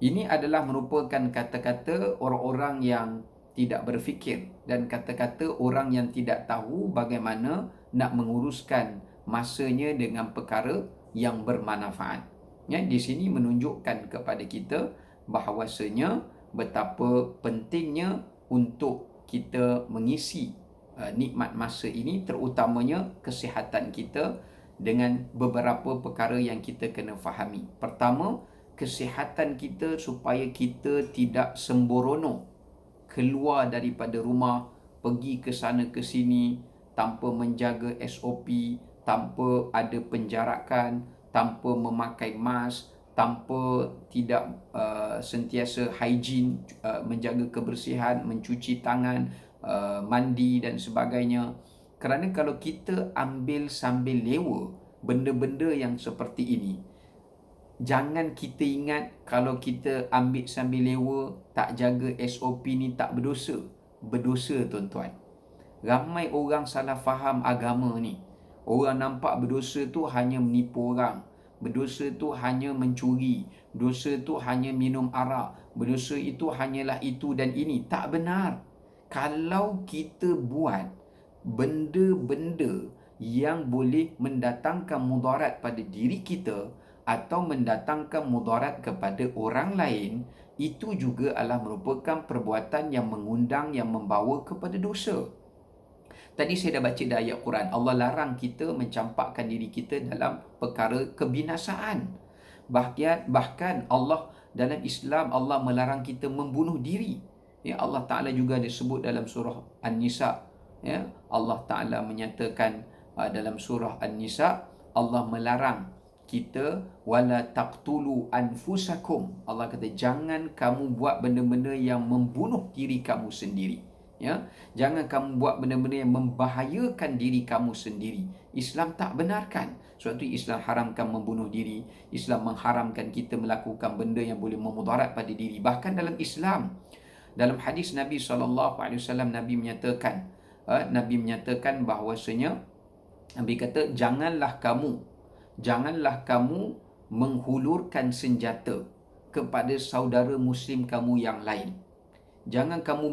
Ini adalah merupakan kata-kata orang-orang yang tidak berfikir dan kata-kata orang yang tidak tahu bagaimana nak menguruskan masanya dengan perkara yang bermanfaat. Ya, di sini menunjukkan kepada kita bahawasanya betapa pentingnya untuk kita mengisi nikmat masa ini, terutamanya kesihatan kita, dengan beberapa perkara yang kita kena fahami. Pertama, kesihatan kita supaya kita tidak sembrono keluar daripada rumah, pergi ke sana ke sini tanpa menjaga SOP, tanpa ada penjarakan, tanpa memakai mask, tanpa tidak sentiasa hygiene, menjaga kebersihan, mencuci tangan, mandi dan sebagainya. Kerana kalau kita ambil sambil lewa benda-benda yang seperti ini, jangan kita ingat kalau kita ambil sambil lewa, tak jaga SOP ni tak berdosa. Berdosa tuan-tuan. Ramai orang salah faham agama ni. Orang nampak berdosa tu hanya menipu orang. Berdosa tu hanya mencuri. Dosa tu hanya minum arak. Berdosa itu hanyalah itu dan ini. Tak benar. Kalau kita buat benda-benda yang boleh mendatangkan mudarat pada diri kita atau mendatangkan mudarat kepada orang lain, itu juga adalah merupakan perbuatan yang mengundang, yang membawa kepada dosa. Tadi saya dah baca dari ayat Quran, Allah larang kita mencampakkan diri kita dalam perkara kebinasaan. Bahkan Allah dalam Islam, Allah melarang kita membunuh diri. Ya, Allah Ta'ala juga disebut dalam surah An-Nisa. Ya, Allah Ta'ala menyatakan dalam surah An-Nisa, Allah melarang kita, wala taqtulu anfusakum. Allah kata jangan kamu buat benda-benda yang membunuh diri kamu sendiri. Ya, jangan kamu buat benda-benda yang membahayakan diri kamu sendiri. Islam tak benarkan. Sebab itu Islam haramkan membunuh diri. Islam mengharamkan kita melakukan benda yang boleh memudarat pada diri. Bahkan dalam Islam, dalam hadis Nabi SAW, Nabi menyatakan bahawasanya, Nabi kata janganlah kamu menghulurkan senjata kepada saudara muslim kamu yang lain. Jangan kamu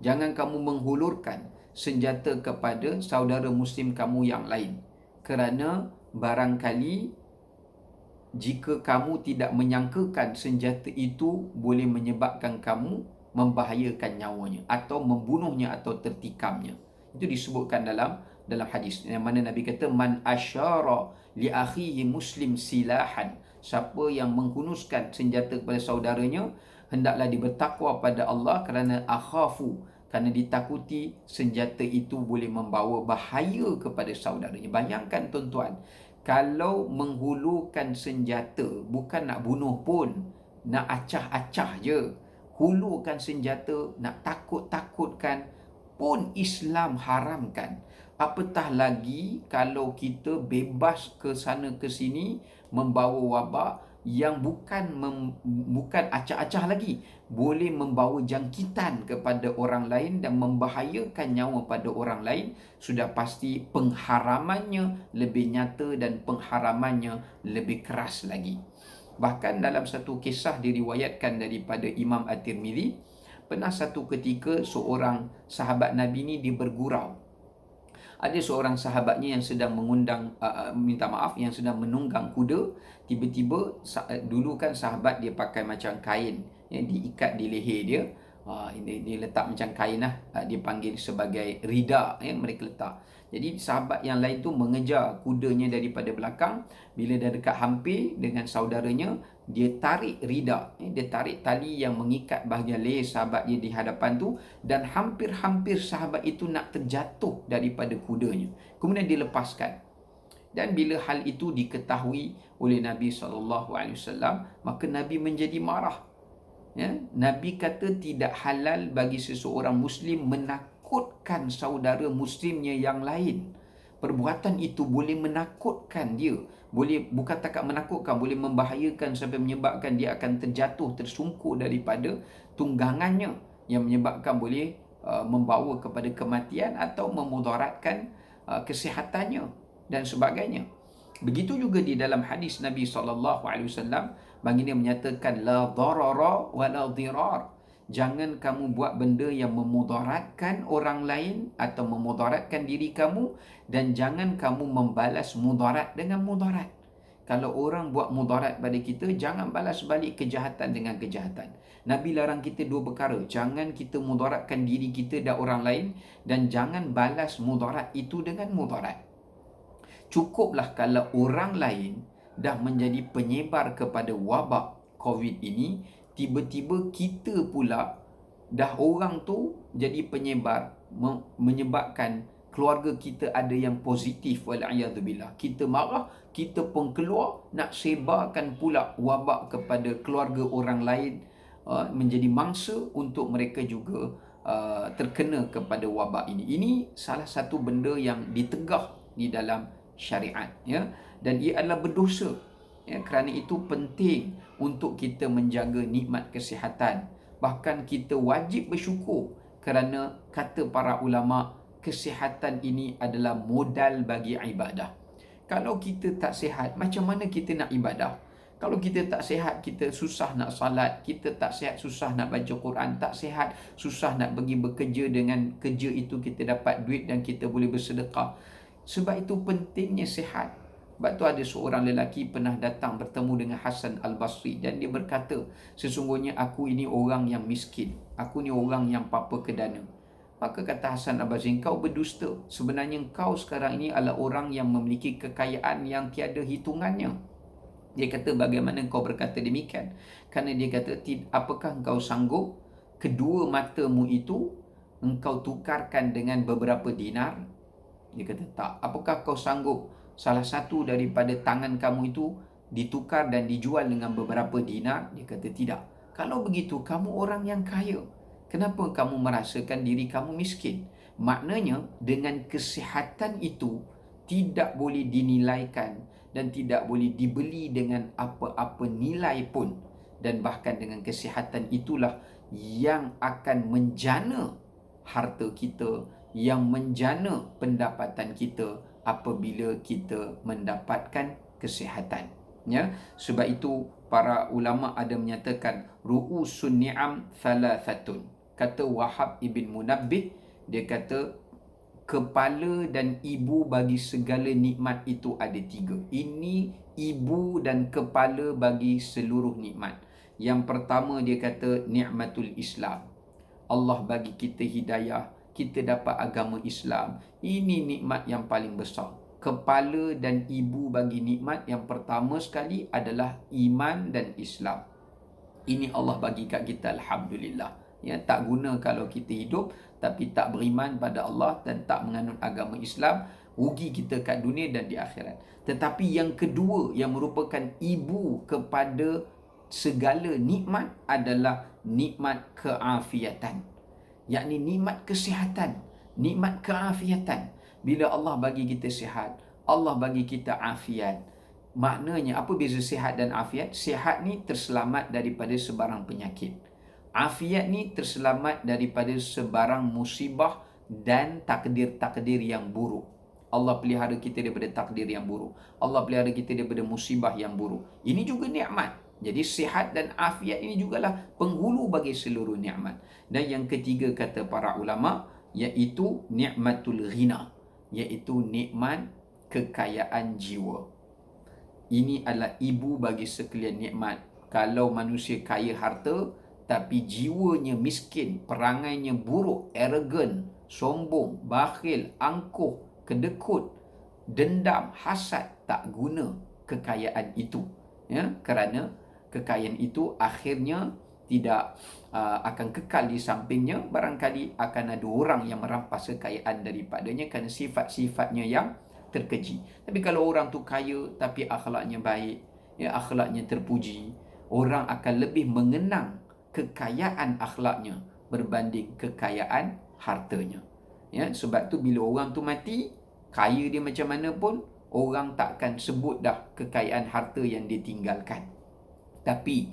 jangan kamu menghulurkan senjata kepada saudara muslim kamu yang lain. Kerana barangkali jika kamu tidak menyangkakan senjata itu boleh menyebabkan kamu membahayakan nyawanya atau membunuhnya atau tertikamnya. Itu disebutkan dalam hadis yang mana Nabi kata, man asyara li akhihi muslim silahan, siapa yang menghunuskan senjata kepada saudaranya, hendaklah dia bertakwa pada Allah, kerana akhafu, kerana ditakuti senjata itu boleh membawa bahaya kepada saudaranya. Bayangkan tuan-tuan, kalau menghulurkan senjata, bukan nak bunuh pun, nak acah-acah je, hulurkan senjata, nak takut-takutkan pun Islam haramkan. Apatah lagi kalau kita bebas ke sana ke sini membawa wabak yang bukan acah-acah lagi, boleh membawa jangkitan kepada orang lain dan membahayakan nyawa pada orang lain, sudah pasti pengharamannya lebih nyata dan pengharamannya lebih keras lagi. Bahkan dalam satu kisah diriwayatkan daripada Imam At-Tirmizi, pernah satu ketika seorang sahabat Nabi ni dia bergurau. Ada seorang sahabatnya yang sedang yang sedang menunggang kuda. Tiba-tiba, dulu kan sahabat dia pakai macam kain yang diikat di leher dia. Dia letak macam kain lah. Dia panggil sebagai rida, mereka letak. Jadi sahabat yang lain tu mengejar kudanya daripada belakang. Bila dah dekat hampir dengan saudaranya, dia tarik rida, dia tarik tali yang mengikat bahagian leher sahabat dia di hadapan tu, dan hampir-hampir sahabat itu nak terjatuh daripada kudanya. Kemudian dilepaskan. Dan bila hal itu diketahui oleh Nabi SAW, maka Nabi menjadi marah. Ya, Nabi kata tidak halal bagi seseorang Muslim menakutkan saudara Muslimnya yang lain. Perbuatan itu boleh menakutkan dia. Bukan takat menakutkan, boleh membahayakan sampai menyebabkan dia akan terjatuh, tersungkur daripada tunggangannya, yang menyebabkan boleh membawa kepada kematian atau memudaratkan kesihatannya dan sebagainya. Begitu juga di dalam hadis Nabi SAW Baginda menyatakan la darara wa la dirar. Jangan kamu buat benda yang memudaratkan orang lain atau memudaratkan diri kamu, dan jangan kamu membalas mudarat dengan mudarat. Kalau orang buat mudarat pada kita, jangan balas balik kejahatan dengan kejahatan. Nabi larang kita dua perkara. Jangan kita mudaratkan diri kita dan orang lain, dan jangan balas mudarat itu dengan mudarat. Cukuplah kalau orang lain dah menjadi penyebar kepada wabak COVID ini, tiba-tiba kita pula dah orang tu jadi penyebar, menyebabkan keluarga kita ada yang positif, wal'iyadzubillah. Kita marah, kita pun keluar nak sebarkan pula wabak kepada keluarga orang lain, menjadi mangsa untuk mereka juga terkena kepada wabak ini. Ini salah satu benda yang ditegah di dalam syariat, ya, dan ia adalah berdosa, ya. Kerana itu penting untuk kita menjaga nikmat kesihatan. Bahkan kita wajib bersyukur kerana kata para ulama, kesihatan ini adalah modal bagi ibadah. Kalau kita tak sihat, macam mana kita nak ibadah? Kalau kita tak sihat, kita susah nak salat. Kita tak sihat, susah nak baca Quran. Tak sihat, susah nak pergi bekerja. Dengan kerja itu kita dapat duit dan kita boleh bersedekah. Sebab itu pentingnya sihat. Sebab tu ada seorang lelaki pernah datang bertemu dengan Hasan Al-Basri, dan dia berkata, sesungguhnya aku ini orang yang miskin. Aku ni orang yang papa kedana. Maka kata Hasan Al-Basri, kau berdusta. Sebenarnya kau sekarang ini adalah orang yang memiliki kekayaan yang tiada hitungannya. Dia kata, bagaimana kau berkata demikian? Kerana dia kata, apakah kau sanggup kedua matamu itu engkau tukarkan dengan beberapa dinar? Dia kata, tak. Apakah kau sanggup salah satu daripada tangan kamu itu ditukar dan dijual dengan beberapa dinar? Dia kata, tidak. Kalau begitu, kamu orang yang kaya. Kenapa kamu merasakan diri kamu miskin? Maknanya, dengan kesihatan itu tidak boleh dinilaikan dan tidak boleh dibeli dengan apa-apa nilai pun. Dan bahkan dengan kesihatan itulah yang akan menjana harta kita, yang menjana pendapatan kita apabila kita mendapatkan kesihatan, ya. Sebab itu para ulama ada menyatakan ru'usun ni'am thalathatun. Kata Wahab ibn Munabbih, dia kata kepala dan ibu bagi segala nikmat itu ada tiga. Ini ibu dan kepala bagi seluruh nikmat. Yang pertama dia kata ni'matul Islam. Allah bagi kita hidayah, kita dapat agama Islam. Ini nikmat yang paling besar. Kepala dan ibu bagi nikmat yang pertama sekali adalah iman dan Islam. Ini Allah bagi kat kita, alhamdulillah. Ya, tak guna kalau kita hidup tapi tak beriman pada Allah dan tak menganut agama Islam, rugi kita kat dunia dan di akhirat. Tetapi yang kedua yang merupakan ibu kepada segala nikmat adalah nikmat keafiatan. Yakni nikmat kesihatan, nikmat keafiatan. Bila Allah bagi kita sihat, Allah bagi kita afiat. Maknanya apa beza sihat dan afiat? Sihat ni terselamat daripada sebarang penyakit. Afiat ni terselamat daripada sebarang musibah dan takdir-takdir yang buruk. Allah pelihara kita daripada takdir yang buruk. Allah pelihara kita daripada musibah yang buruk. Ini juga nikmat. Jadi sihat dan afiat ini jugalah penghulu bagi seluruh nikmat. Dan yang ketiga kata para ulama, iaitu nikmatul ghina, iaitu nikmat kekayaan jiwa. Ini adalah ibu bagi sekalian nikmat. Kalau manusia kaya harta tapi jiwanya miskin, perangainya buruk, arrogant, sombong, bakhil, angkuh, kedekut, dendam, hasad, tak guna kekayaan itu, ya. Kerana kekayaan itu akhirnya tidak akan kekal di sampingnya. Barangkali akan ada orang yang merampas kekayaan daripadanya kerana sifat-sifatnya yang terkeji. Tapi kalau orang tu kaya tapi akhlaknya baik, ya, akhlaknya terpuji, orang akan lebih mengenang kekayaan akhlaknya berbanding kekayaan hartanya. Ya, sebab tu bila orang tu mati, kaya dia macam mana pun, orang takkan sebut dah kekayaan harta yang dia tinggalkan. Tapi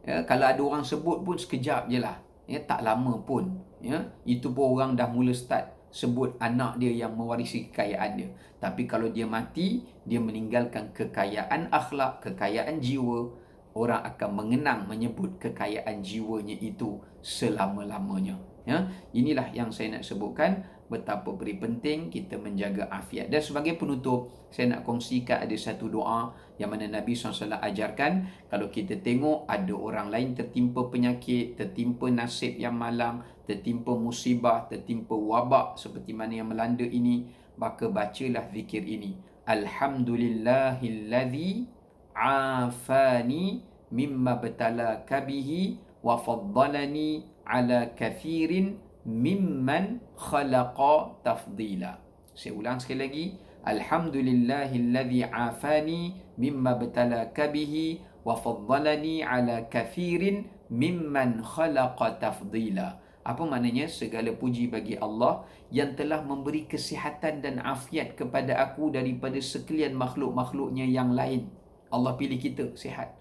ya, kalau ada orang sebut pun sekejap je lah, ya, tak lama pun, ya, itu pun orang dah mula start sebut anak dia yang mewarisi kekayaan dia. Tapi kalau dia mati, dia meninggalkan kekayaan akhlak, kekayaan jiwa, orang akan mengenang menyebut kekayaan jiwanya itu selama-lamanya. Ya, inilah yang saya nak sebutkan betapa beri penting kita menjaga afiat. Dan sebagai penutup, saya nak kongsikan ada satu doa yang mana Nabi SAW ajarkan. Kalau kita tengok ada orang lain tertimpa penyakit, tertimpa nasib yang malang, tertimpa musibah, tertimpa wabak seperti mana yang melanda ini, maka bacalah zikir ini. Alhamdulillahilladzi afani mimma btalaka bihi wa faddalani ala kathirin mimman khalaqa tafdila. Saya ulang sekali lagi. Alhamdulillahilladzi afani mimma btalaka bihi wa faddalani ala kathirin mimman khalaqa tafdila. Apa maknanya? Segala puji bagi Allah yang telah memberi kesihatan dan afiat kepada aku daripada sekalian makhluk-makhluknya yang lain. Allah pilih kita sihat.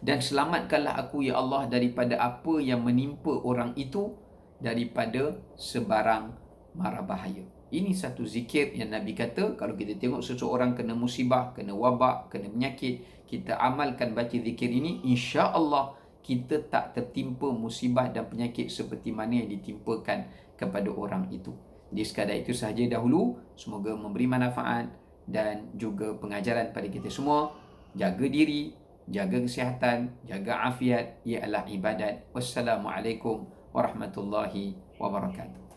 Dan selamatkanlah aku ya Allah daripada apa yang menimpa orang itu daripada sebarang mara bahaya. Ini satu zikir yang Nabi kata, kalau kita tengok seseorang kena musibah, kena wabak, kena penyakit, kita amalkan baca zikir ini, insya-Allah kita tak tertimpa musibah dan penyakit seperti mana yang ditimpakan kepada orang itu. Jadi sekadar itu sahaja dahulu. Semoga memberi manfaat dan juga pengajaran pada kita semua. Jaga diri, jaga kesihatan, jaga afiat, ialah ibadat. Wassalamualaikum warahmatullahi wabarakatuh.